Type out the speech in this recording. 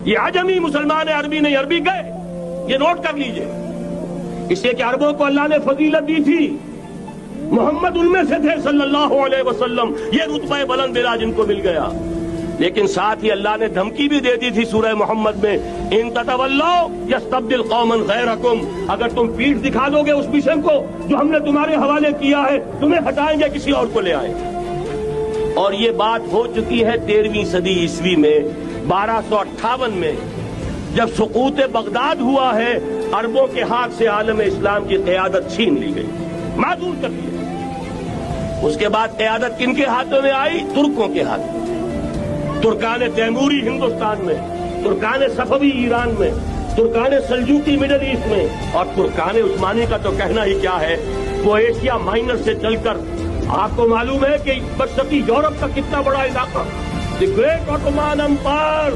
یہ عجمی مسلمان عربی نہیں، عربی گئے، یہ نوٹ کر لیجئے، اس لیے کہ عربوں کو اللہ نے فضیلت دی تھی، محمد ان میں سے تھے صلی اللہ علیہ وسلم، یہ رتبہ بلند ملا جن کو مل گیا۔ لیکن ساتھ ہی اللہ نے دھمکی بھی دے دی تھی سورہ محمد میں، ان تتولوا یستبدل قوما غیرکم، اگر تم پیٹھ دکھا دو گے اس مشن کو جو ہم نے تمہارے حوالے کیا ہے، تمہیں ہٹائیں گے، کسی اور کو لے آئیں گے۔ اور یہ بات ہو چکی ہے 13ویں صدی عیسوی میں، 1258 میں، جب سقوط بغداد ہوا ہے، عربوں کے ہاتھ سے عالم اسلام کی قیادت چھین لی گئی، معذور کر دیا۔ اس کے بعد قیادت کن کے ہاتھوں میں آئی؟ ترکوں کے ہاتھ میں، ترکان تیموری ہندوستان میں، ترکان صفوی ایران میں، ترکان سلجوقی مڈل ایسٹ میں، اور ترکان عثمانی کا تو کہنا ہی کیا ہے، وہ ایشیا مائنر سے چل کر آپ کو معلوم ہے کہ مشرقی یورپ کا کتنا بڑا علاقہ، دی گریٹ آٹومان امپائر